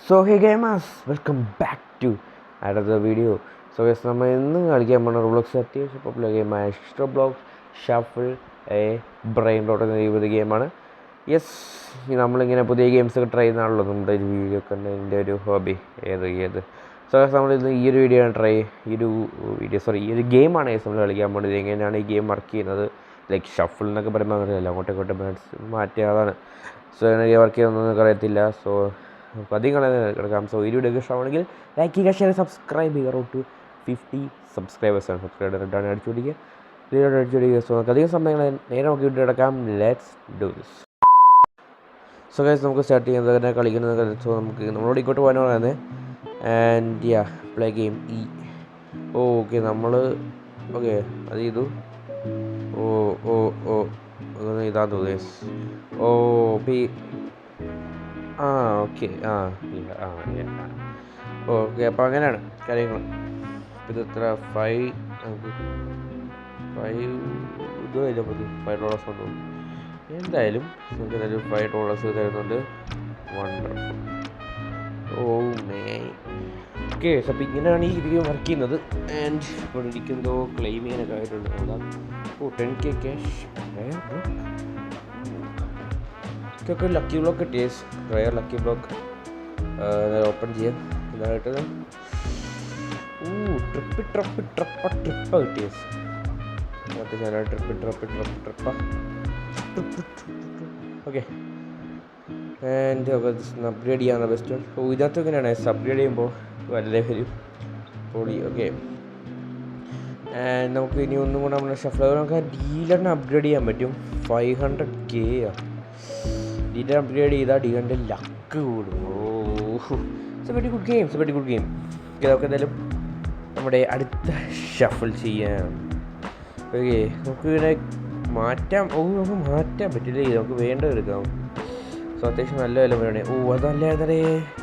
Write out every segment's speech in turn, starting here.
So hey gamers, welcome back to അടുത്ത video. So yes, നമ്മൾ ഇന്ന് കളിക്കാൻ പോകുന്ന റോബ്ലോക്സ് അത്യാവശ്യം പോപ്പുലർ ഗെയിമായ റോബ്ലോക്സ് ഷഫിൾ ബ്രെയിൻ റോട്ട് എന്ന ഒരു ഗെയിമാണ്. യെസ്, നമ്മളിങ്ങനെ പുതിയ ഗെയിംസൊക്കെ ട്രൈ ചെയ്യുന്നതാണല്ലോ നമ്മുടെ ഒരു വീഡിയോ ഒക്കെ എൻ്റെ ഒരു ഹോബി. ഏത് സോ നമ്മളിന്ന് ഈ ഒരു വീഡിയോ ഈ ഒരു ഗെയിമാണ് നമ്മൾ കളിക്കാൻ പോകുന്നത്. എങ്ങനെയാണ് ഈ ഗെയിം വർക്ക് ചെയ്യുന്നത്, ലൈക്ക് ഷഫിൾ എന്നൊക്കെ പറയുമ്പോൾ അങ്ങനെയല്ല, അങ്ങോട്ടും മാറ്റിയതാണ്. സോ എനിക്ക് വർക്ക് ചെയ്യുന്നൊന്നും അറിയത്തില്ല. സോ അധികം കിടക്കാം. സോ ഈ വീഡിയോ ഇഷ്ടമാണെങ്കിൽ ലൈക്ക് ചെയ്യുക, ഷെയർ, സബ്സ്ക്രൈബ് ചെയ്യുക. റോഡ് ടു 50 സബ്സ്ക്രൈബേഴ്സാണ്. സബ്സ്ക്രൈബർ റിട്ടേൺ അടിച്ചുപിടിക്കുക. സോ നമുക്ക് അധികം സമയങ്ങൾ നേരെ നമുക്ക് വീഡിയോ എടുക്കാം. Let's do this. So guys, നമുക്ക് സ്റ്റാർട്ട് ചെയ്യുന്നത് തന്നെ കളിക്കുന്നത്. സോ നമുക്ക് നമ്മളോട് ഇങ്ങോട്ട് പോകാനാണ് പറയുന്നത്. And play game okay okay അത് ചെയ്തു. ഇതാ തോന്നുന്നു. ഓക്കെ ഓക്കെ അപ്പോൾ അങ്ങനെയാണ് കാര്യങ്ങൾ. ഇത് എത്ര $5 കൊണ്ടു എന്തായാലും നമുക്ക് $5 തരുന്നുണ്ട്. വണ്ടർഫുൾ. ഓക്കെ, അപ്പോൾ ഇങ്ങനെയാണ് ഈ വീഡിയോ വർക്ക് ചെയ്യുന്നത്. ആൻഡ് ഇവിടെ ഇരിക്കുന്നതോ ക്ലെയിമിങ്ങിനൊക്കെ ആയിട്ടുണ്ട്. 10K cash. ഇതൊക്കെ ലക്കി ബ്ലോക്ക് കിട്ടിയ റയർ ലക്കി ബ്ലോക്ക് ഓപ്പൺ ചെയ്യാം. ഇതായിട്ട് ട്രിപ്പ് കിട്ടിയ ഓക്കെ. ആൻഡ് അപ്ഗ്രേഡ് ചെയ്യാനുള്ള ബെസ്റ്റ്. ഇതിനകത്ത് എങ്ങനെയാണ് അപ്ഗ്രേഡ് ചെയ്യുമ്പോൾ വളരെ വരും പൊളി. ഓക്കെ, ആൻഡ് നമുക്ക് ഇനി ഒന്നും കൂടെ നമ്മുടെ ഷഫ്ലർ നമുക്ക് ഡീലറിനെ അപ്ഗ്രേഡ് ചെയ്യാൻ പറ്റും. 500K ഡീലർ അപ്ഗ്രേഡ് ചെയ്താൽ ഡീലറിൻ്റെ ലക്ക് കൂടും. It's very good game. നമുക്ക് എന്തായാലും നമ്മുടെ അടുത്ത ഷഫിൾ ചെയ്യാം. ഓക്കെ, നമുക്ക് ഇതിനെ നമുക്ക് മാറ്റാൻ പറ്റില്ല. നമുക്ക് വേണ്ട എടുക്കാം. സോ അത്യാവശ്യം നല്ല വില വേണേ. അതല്ലേ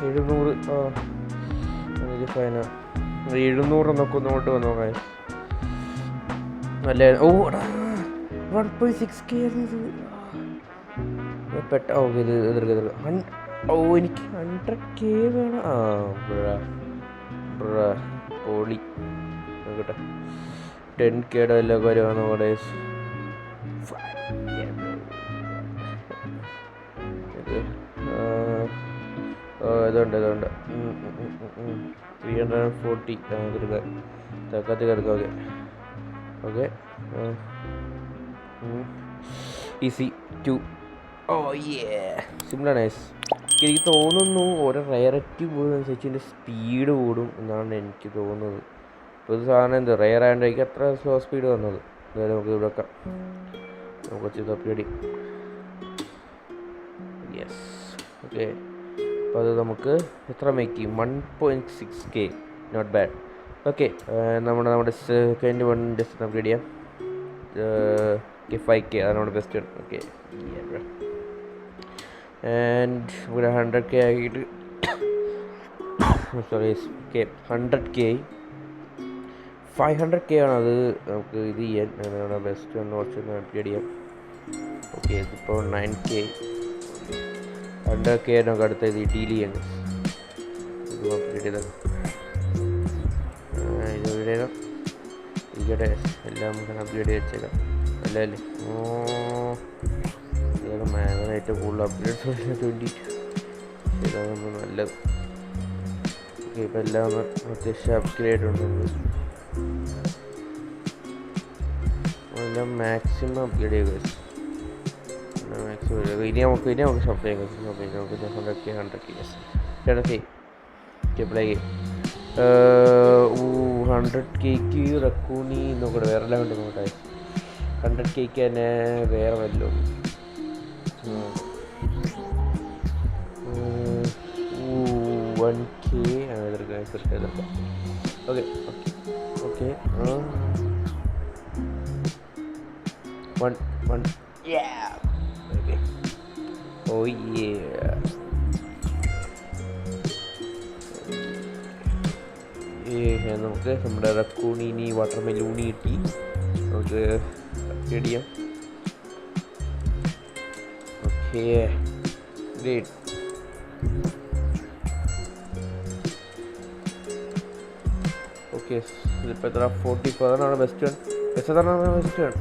700. ഫൈന 700 എന്നൊക്കെ ഒന്നോട്ട് വന്നോ നല്ല. 1.6K എനിക്ക് 100K വേണം. പൊളി നോക്കട്ടെ. 10Kയുടെ എല്ലാ കാര്യമാണ് അവിടെ. ഇതുണ്ട് 340 തക്കത്ത് കിടക്കാം. Okay easy 2. Simple nice. എനിക്ക് തോന്നുന്നു ഓരോ റയറിറ്റി കൂടുന്നതനുസരിച്ച് ഇതിൻ്റെ സ്പീഡ് കൂടും എന്നാണ് എനിക്ക് തോന്നുന്നത്. ഇപ്പോൾ ഇത് സാധനം എന്ത് റയർ ആയതുകൊണ്ടായിരിക്കും അത്ര സ്ലോ സ്പീഡ് വന്നത്. എന്തായാലും നമുക്ക് ഇവിടെ വെക്കാം. നമുക്ക് കുറച്ച് അപ്ഗ്രേഡ് ചെയ്യും. Yes, okay. അപ്പോൾ അത് നമുക്ക് എത്ര മേക്ക് ചെയ്യും? 1.6K, not bad. ഓക്കെ, നമ്മുടെ സെക്കൻഡ് വൺ ജസ്റ്റ് അപ്ഗ്രേഡ് ചെയ്യാം. 5K അതാണ് നമ്മുടെ ബെസ്റ്റ്. ഓക്കെ, ആൻഡ് ഇവിടെ 100K ആക്കിയിട്ട് 100K 500K ആണത്. നമുക്ക് ഇത് ചെയ്യാൻ നമ്മുടെ ബെസ്റ്റ് ഒന്ന് കുറച്ചൊന്ന് അപ്ഗ്രേഡ് ചെയ്യാം. ഓക്കെ, ഇതിപ്പോൾ 9K. 100K നമുക്ക് അടുത്ത ഇത് ഡീൽ ചെയ്യണം. ഇത് അപ്ഗ്രേഡ് ചെയ്താൽ ഇരിക്കട്ടെ. എല്ലാം നമുക്ക് അപ്ഗ്രേഡ് ചെയ്ത് വെച്ചേക്കാം. അല്ലേ മാനായിട്ട് കൂടുതൽ അപ്ഗ്രേഡ്സ് 20 ഇതാണ് നല്ലത്. ഓക്കെ, ഇപ്പം എല്ലാം അത്യാവശ്യം അപ്ഗ്രേഡ് ഉണ്ട്. എല്ലാം മാക്സിമം അപ്ഗ്രേഡ് ചെയ്യുക. ഇനി നമുക്ക് ഷോപ്പ് ചെയ്യാം. നമുക്ക് 100K അപ്ലൈ ചെയ്യും. 100Kക്ക് റക്കൂണി നോക്കട്ടെ. വേറെ എല്ലാം ഉണ്ട് നോക്കട്ടെ. 100Kക്ക് തന്നെ വേറെ വല്ലതും 1K എതിർക്കാം. ഓക്കെ 1 നമുക്ക് നമ്മുടെ റക്കൂണീനി വാട്ടർമെലൂണി കിട്ടി. നമുക്ക് അപ്ഗ്രേഡ് ചെയ്യാം. Okay, great. ഓക്കെ ഇതിപ്പോൾ എത്ര 44 അതാണ് ബെസ്റ്റ് വൺ. എത്രയാണ് best one?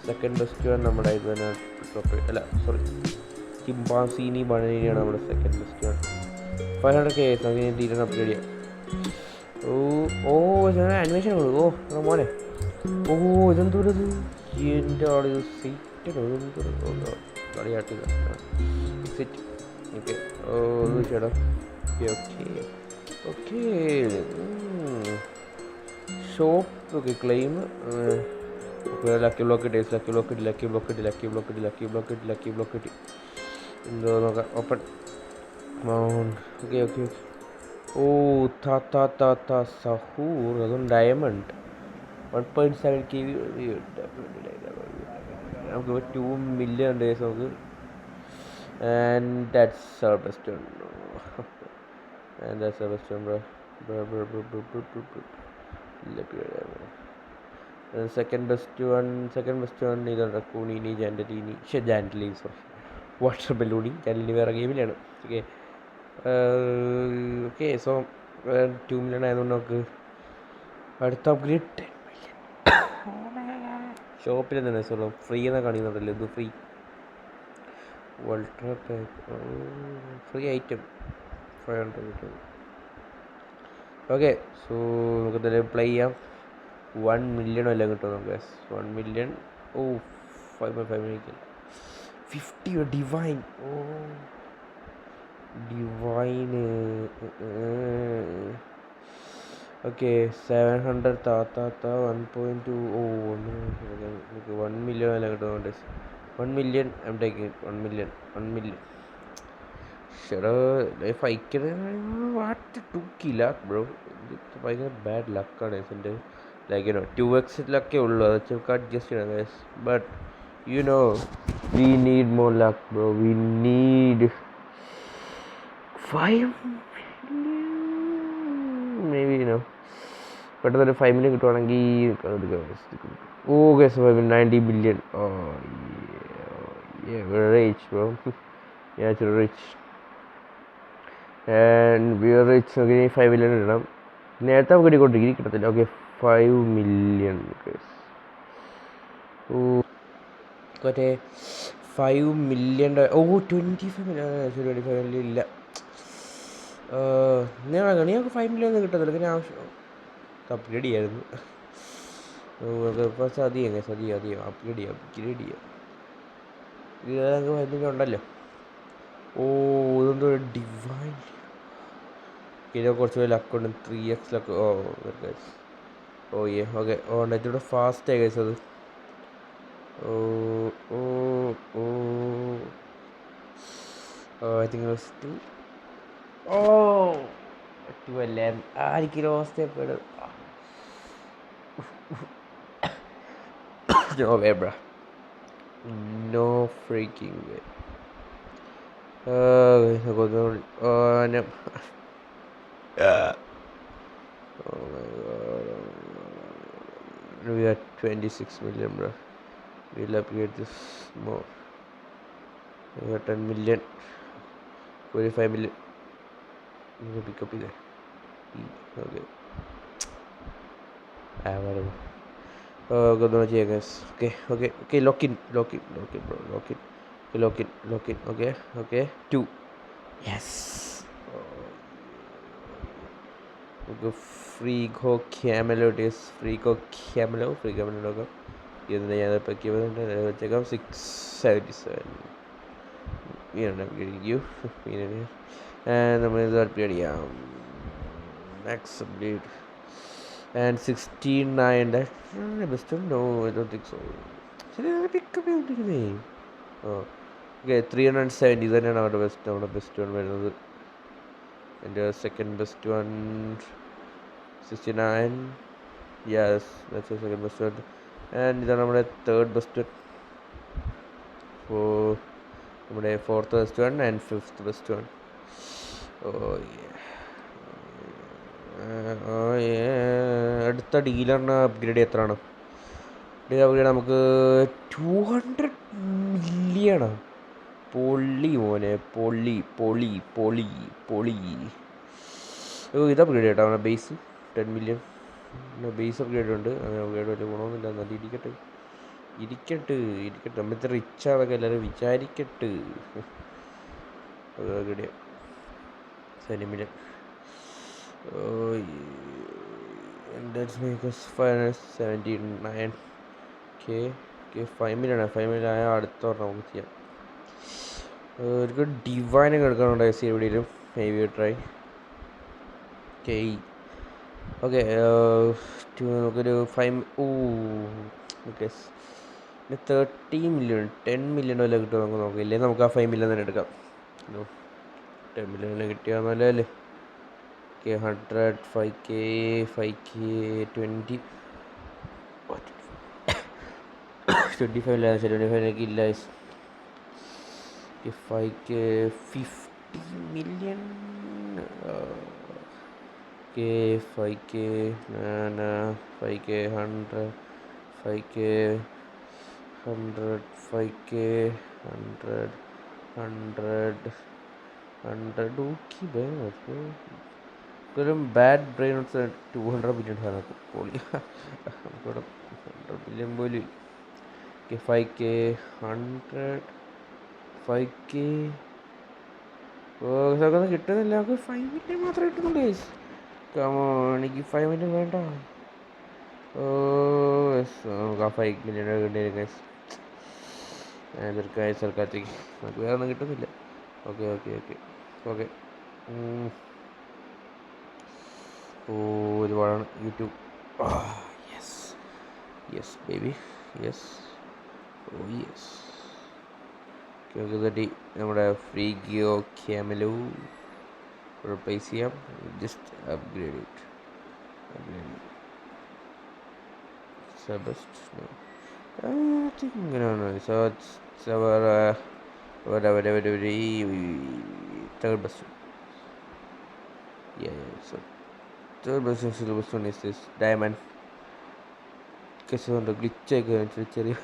Second best one നമ്മുടെ ഇത് തന്നെ അല്ല സോറി ചിമ്പാസീനി ബണീനിയാണ് നമ്മുടെ സെക്കൻഡ് ബെസ്റ്റ് വൺ. 500K അങ്ങനെ തീരുന്ന അപ്ഗ്രേഡ് ചെയ്യാം. അനിമേഷൻ ഓ മോനെ ഓ ഇതെന്തോരത് എൻ്റെ ആൾ ഇത് സീറ്റ് കളിയാട്ടി സിറ്റ് ഓക്കെ ഓ ചേട്ടാ okay okay shop okay claim lucky block ഇട്ട് ലക്കി ബ്ലോക്ക് ഇട്ട് എന്തോ നോക്കാം ഓപ്പൺ ഓക്കെ ഓക്കെ ഓ സഹൂർ അതും ഡയമണ്ട് 1.7 KB നമുക്ക് 2 million ഡേയ്സ് നമുക്ക് and that's our best one second best one ഇതാണ് കൂണീനി ജാൻഡലി സോറി വാട്ടർ ബലൂണി ജാൻഡലി വേറെ ഗെയിമിലാണ്. ഓക്കെ ഓക്കെ സോ 2 million ആയതുകൊണ്ട് നമുക്ക് അടുത്ത അപ്ഗ്രേഡ് 10 million ഷോപ്പിൽ തന്നെ സോളോ ഫ്രീ എന്നാണ് കാണിക്കുന്നുണ്ടല്ലോ. ഇത് ഫ്രീ വൾട്ര പാക്ക് ഫ്രീ ഐറ്റം 500 കിട്ടും. ഓക്കെ സോ നമുക്ക് എന്തായാലും പ്ലേ ചെയ്യാം. 1 million എല്ലാം കിട്ടും നമുക്ക്. 1 million ഓ 5.5 million 50 ഡിവൈൻ ഓ ഡിവൈന് ഓക്കെ 700 താത്ത 1.2 ഓ 1 million എല്ലാം കിട്ടുന്നുണ്ട്. 1 million I'm taking it. 1 million ഷെടാ life അയക്കുന്നത് വാട്ട് 2 കില ബ്രോ. ഇത് ഭയങ്കര ബാഡ് ലക്കാണ് എൻ്റെ ലൈക്ക് 2x ലക്കേ ഉള്ളൂ. അത് വെച്ചൊക്കെ അഡ്ജസ്റ്റ് ചെയ്യണം guys. But you know we need more luck bro. We need 5 may be പെട്ടെന്നൊരു 5 million കിട്ടുവാണെങ്കിൽ ഓ guys 90 million rich bro yeah rich and we are rich. okay 5 million ഇടണം. നേരത്തെ നമുക്ക് കിട്ടിക്കൊണ്ടിരിക്കും കിട്ടത്തില്ല. ഓക്കെ 5 million മറ്റേ 5 million ഓ 25 million 25 million ഇല്ല. ഞങ്ങൾക്ക് 5 million ഒന്നും കിട്ടത്തില്ല. പിന്നെ ആവശ്യം അപ്ഗ്രേഡ് ചെയ്യായിരുന്നു. അധികം അപ്ഗ്രേഡ് ചെയ്യാം ഇത് ഞങ്ങൾക്ക് 5 million ഉണ്ടല്ലോ. ഓ ഇതെന്തോ ഡിവൈൻ ഇതിനെ കുറച്ച് ലക്കുണ്ട്. 3x ലക്ക് ഓ ഓക്കെ ഇതിലൂടെ ഫാസ്റ്റ് ആയി കഴിച്ചത്. ഐ തിങ്ക് 2 അല്ലേ ആയിരിക്കും ലോസ്റ്റ് എപ്പോഴും. No way, bro. No freaking way. No. Oh my god. We are 26 million, bro. We'll upgrade this more. We are 10 million. 45 million. You pick up there. Okay. Whatever. Good one, guys. Okay. Lock in, bro. Lock in. Okay. 2. Yes. Okay. Frigo Camelo. It is Frigo Camelo. Logo. Check out 677. We are not getting you. And I'm going to upgrade. Max upgrade. And 69. That's the best one? No, I don't think so. Okay, 370. Then our best one. And the second best one 69. Yes, that's the second best one. And then our third best one. For our fourth best one and fifth best one. Oh yeah. അടുത്ത ഡീലറിന് upgrade എത്രയാണ്? Upgrade നമുക്ക് 200 million. പൊള്ളി മോനെ പൊള്ളി. ഇത് upgrade കേട്ടോ അവനെ base 10 million base upgrade ഉണ്ട്. അങ്ങനെ അപ്ഗ്രേഡ് വലിയ ഗുണമൊന്നുമില്ല. എന്നാലും ഇരിക്കട്ടെ നമ്മൾ ഇത്ര റിച്ചാന്നൊക്കെ എല്ലാവരും വിചാരിക്കട്ടെ. Upgrade 7 million. Let's make us 579k. 5 million ആയ അടുത്ത നമുക്ക് ചെയ്യാം. ഒരു ഡിവൈനൊക്കെ എടുക്കാനുണ്ട് എവിടെയെങ്കിലും. May be try. ഓക്കെ നമുക്കൊരു 30 മില്യൺ 10 മില്യൺ വല്ല കിട്ടുമോ നമുക്ക് നോക്കാം. ഇല്ലെങ്കിൽ നമുക്ക് ആ 5 മില്യൺ തന്നെ എടുക്കാം. 10 മില്യൺ കിട്ടിയാൽ നല്ലതല്ലേ. 100 5k 20 25 ഇല്ല. 25 ഇല്ല. 5k 50 million. 5k 5k 100 5k 100 5k 100 okay. ഒരു ബാഡ് ബ്രെയിൻ 200 മില്യൺ സാധനം പൊളി. നമുക്കിവിടെ 100 മില്യൺ പോലും. 5k 100 5k കിട്ടുന്നില്ല. നമുക്ക് 5 മില്യൺ മാത്രമേ കിട്ടുന്നുള്ളൂ. എനിക്ക് 5 മില്യൺ വേണ്ട. നമുക്ക് ആ 5 മില്യൺ കിട്ടിയ സർക്കാരത്തേക്ക് നമുക്ക് വേറെ ഒന്നും കിട്ടുന്നില്ല. ഓക്കെ ഒരുപാടാണ് യൂട്യൂബ്. Yes baby yes. നമ്മുടെ ഫ്രീ ഗിയോ ക്യാമലോ replace ചെയ്യാം. just upgrade it. So best no. I think so it's our whatever third best. So third best one is this diamond. Because on the glitch ചെറിയ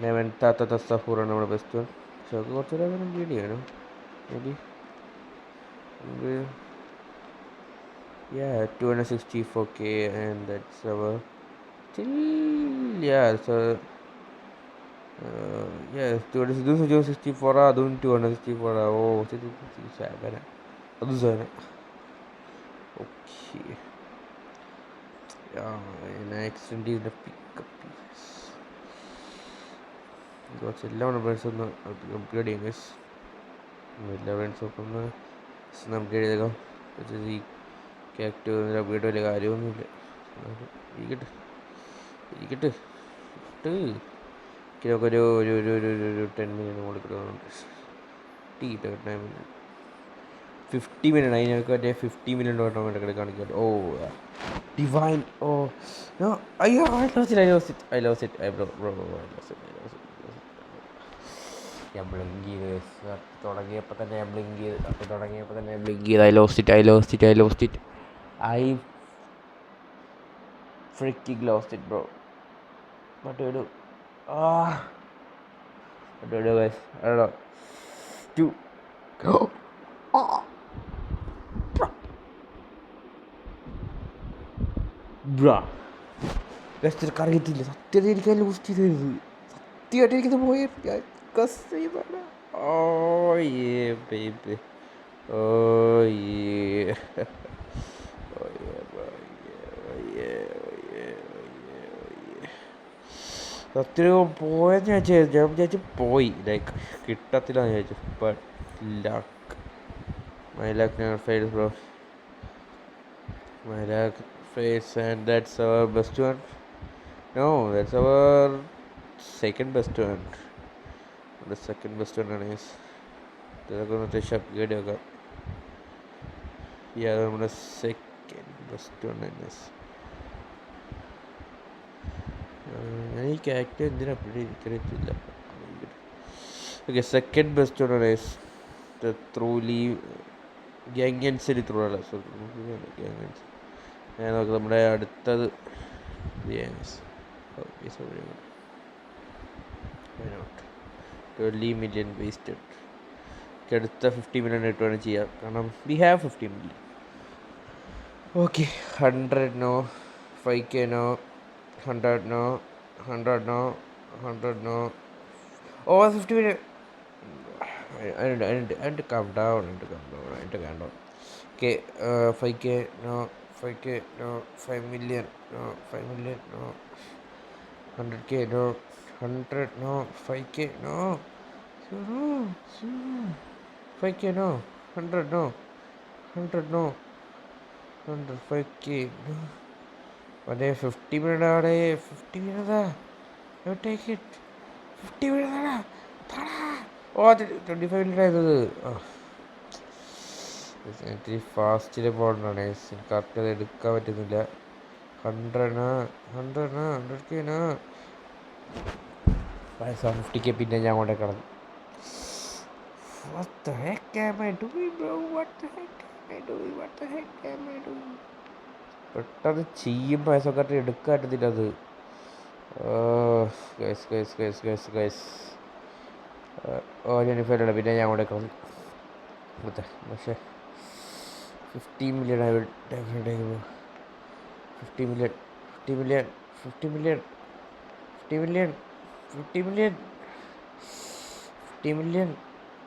diamond താത്ത സഫൂറാണ് നമ്മുടെ best one. പക്ഷെ അത് കുറച്ചുകൂടെ upgrade ചെയ്യണം. Maybe 264k and that's our still so 264 അതും 264 അതും സാധനം. ഓക്കെ എക്സ്റ്റെൻഡ് ചെയ്ത പിക്കപ്പ് കുറച്ചെല്ലാം ഫ്രണ്ട്സ് ഒന്ന് അപ്ഗ്രേഡ് ചെയ്യും. എല്ലാ ഫ്രണ്ട്സും ഒക്കെ ഒന്ന് അപ്ഗ്രേഡ് ചെയ്തേക്കാം. ഈ ക്യാരക്ടർ അപ്ഗ്രേഡ് വലിയ കാര്യമൊന്നുമില്ല. ഇരിക്കട്ടെ നമുക്ക് ഒരു 10 മില്യൺ കൊടുക്കുന്നുണ്ട്. 50 മില്യൺ അതിനൊക്കെ മറ്റേ 50 മില്യൺ ഓട്ടോമാറ്റിക്കലി കാണിക്കാം. ഡിവൈൻ അയ്യോ I lost it ഞാൻ ബ്ലിങ്ക് ചെയ്ത് തുടങ്ങിയപ്പോൾ തന്നെ ഞാൻ ബ്ലിങ്ക് ചെയ്ത് I lost it I freaking lost it bro. What do I do? What do I do guys? I don't know. Bruh അറിയത്തില്ല. സത്യത എനിക്ക് ലൂസ് ചെയ്തത്. സത്യമായിട്ട് എനിക്കത് പോയ baby. സത്യം പോയെന്ന് ഞാൻ വിചാരിച്ചു പോയി ലൈക്ക് കിട്ടത്തില്ല എന്ന് വിചാരിച്ചു. But luck my luck never fails bro. My luck fails and that's our best one. No, that's our second best one. The second best one is ഇതൊക്കെ ഒന്ന് അത്യാവശ്യം അപ്ഗ്രേഡ് ആക്കാം. നമ്മുടെ സെക്കൻഡ് ബെസ്റ്റ് വൺ ഞാൻ ഈ ക്യാരക്ടർ എന്തിനാ upgrade എനിക്കറിയത്തില്ല. Okay second best one is the truly gangs through അല്ല ഗ്യാങ്സ്. ഞാൻ നോക്കാം നമ്മുടെ അടുത്തത് 20 million wasted. അടുത്ത 50 മില്യൺ ഇട്ട് വേണം ചെയ്യാം, കാരണം we have 50 million. Okay, 100 no, 5K no, 100 no, 100 no, 100 no, over 50 million. I need to calm down. Okay, 5K no, 5K no, 5 million no, 5 million no, 100K no, 100 no, 5K no, zero, 5K no, 100 no, 100 no, 100 5K no. അതെ 50 minute അവിടെ 50 minute you take it 50 minute oh അത് 25 minute ആയത്. ഇത്തിരി ഫാസ്റ്റിൽ പോകണ്ടാണ്, എനിക്ക് correct അത് എടുക്കാൻ പറ്റുന്നില്ല. 100K 50K പിന്നെ ഞാൻ കൊണ്ടേ കളഞ്ഞു. What the heck am I doing, bro? What the heck am I doing? പെട്ടെന്ന് ചെയ്യുമ്പോൾ പൈസക്കാർക്ക് എടുക്കാൻ പറ്റത്തില്ല അത്. ഗൈസ് 25 പിന്നെ ഞാൻ കൊണ്ടേ കളഞ്ഞു. പക്ഷേ 50 million I will definitely give you. 50 million, 50 million, 50 million, 50 million, 50 million, 50 million.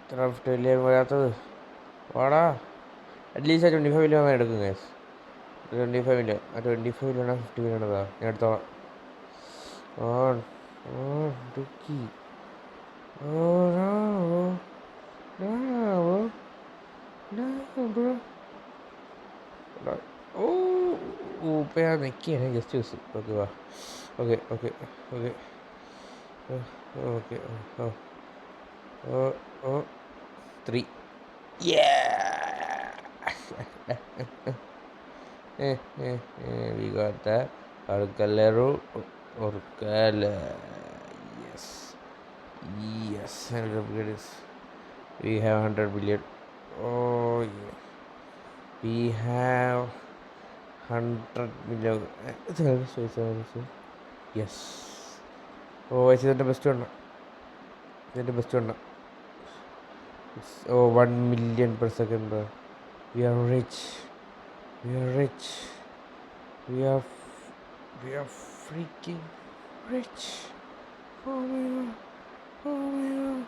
ഇത്ര 50 million വരാത്തത് വാടാ. അറ്റ്ലീസ്റ്റ് 25 million എടുക്കും ഗൈസ്. 25 million, 25 million 50 million അതാ ഞാൻ എടുത്തോളാം. Duki. Oh no bro. ഇപ്പം ഞാൻ നിൽക്കുകയാണ് ജസ്റ്റ് യൂസ്. ഓക്കെ വാ. Okay 3. We got that. Orcalero. Yes. 100 billion. We have 100 billion. Oh yeah. We have 100 million. Yes. Oh, ഇതിൻ്റെ ബെസ്റ്റ് വേണ്ട. Oh, 1 million per second. We are rich. We are freaking rich. Oh my god.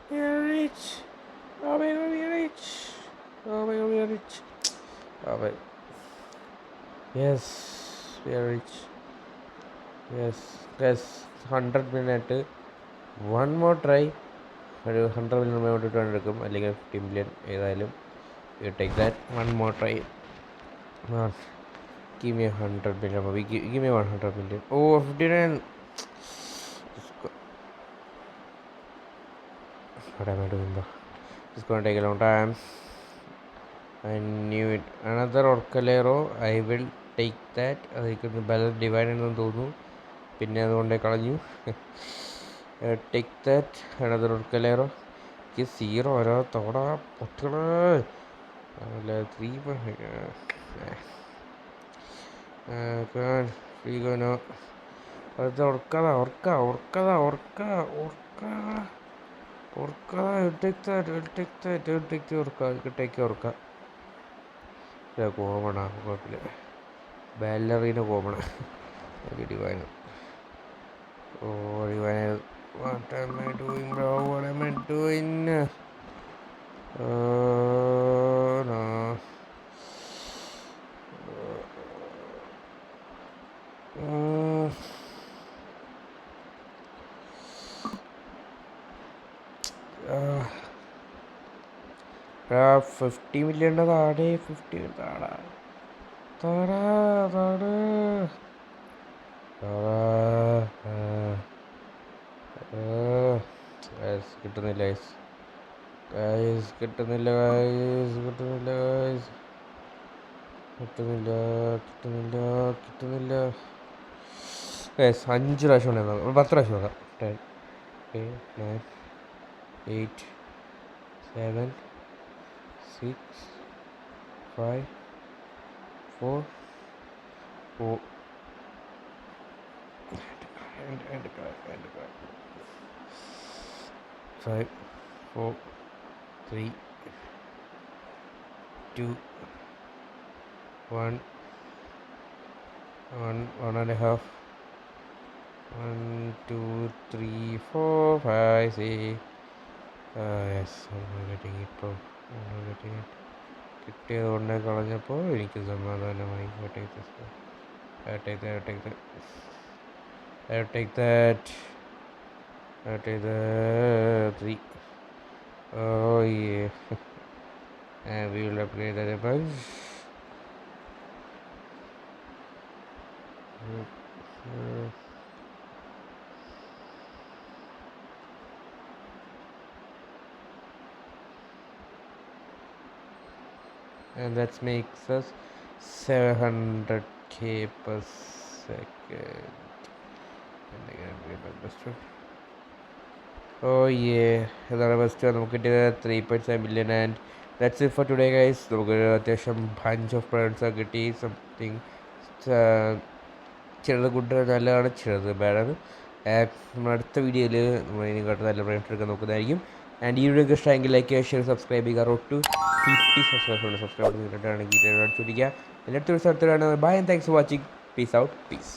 We are rich. Oh my god, we are rich. Oh my. Yes, we are rich. Yes, guys, 100 minute. One more try. 100 million ഇട്ട് എടുക്കും, അല്ലെങ്കിൽ 50 million ഏതായാലും. You take that. One more try. Give me 100 million. Give me 100 million. Oh, 59. What am I doing, bro? It's going to take a long time. I knew it. Another Orcalero. I will take that. അതിലേക്ക് balance divide എന്ന് തോന്നുന്നു, പിന്നെ അതുകൊണ്ടേ കളഞ്ഞു. Take that. Another Orcalero. എനിക്ക് 0 ഓരോ തോട പൊട്ടുകള് അല്ല 3. ഫ്രീഗോനോ അത് ഓർക്കാതാ. കോമണാ കുഴപ്പമില്ല. ബാലറീന കോമണ. Divine. Oh divine. What am I doing, bro? No. 50 million താഴെ. 50 താടാ. കിട്ടുന്നില്ല. യെസ് 5 പ്രാവശ്യം ഉണ്ടായിരുന്നു. 10 പ്രാവശ്യം നോക്കാം. 10 9 8 7 6 5 4 5 4, 3, 2, 1, 1.5, 1, 2, 3, 4, 5, 6. Yes, I'm getting it, bro. I'm getting it. കിട്ടിയത് കൊണ്ട് കളഞ്ഞപ്പോൾ എനിക്ക് സമാധാനമായി. I'll take that. 3. Oh yeah. And we will upgrade that a bunch. And that makes us 700k per second. And again, oh yeah, അതാണ് best. നമുക്ക് കിട്ടിയത് 3.7 million. And that's it for today guys. നമുക്ക് അത്യാവശ്യം bunch of products കിട്ടി. Something ചിലത് good നല്ലതാണ്, ചിലത് ബാഡാണ്. നമ്മൾ അടുത്ത വീഡിയോയിൽ നമ്മൾ ഇതിനെക്കാട്ടും നല്ല പ്രൊഡക്റ്റ് എടുക്കാൻ നോക്കുന്നതായിരിക്കും. ആൻഡ് ഈ വീഡിയോ ഇഷ്ടമെങ്കിൽ ലൈക്ക്, ഷെയർ, സബ്സ്ക്രൈബ് ചെയ്യുക. റോഡ് ടു 50 സബ്സ്ക്രൈബ് ചെയ്തിട്ടാണെങ്കിൽ അടിച്ചുപിടിക്കുക. എൻ്റെ അടുത്തൊരു സ്ഥലത്തിലാണ്. Bye and thanks for watching. Peace out. Piece.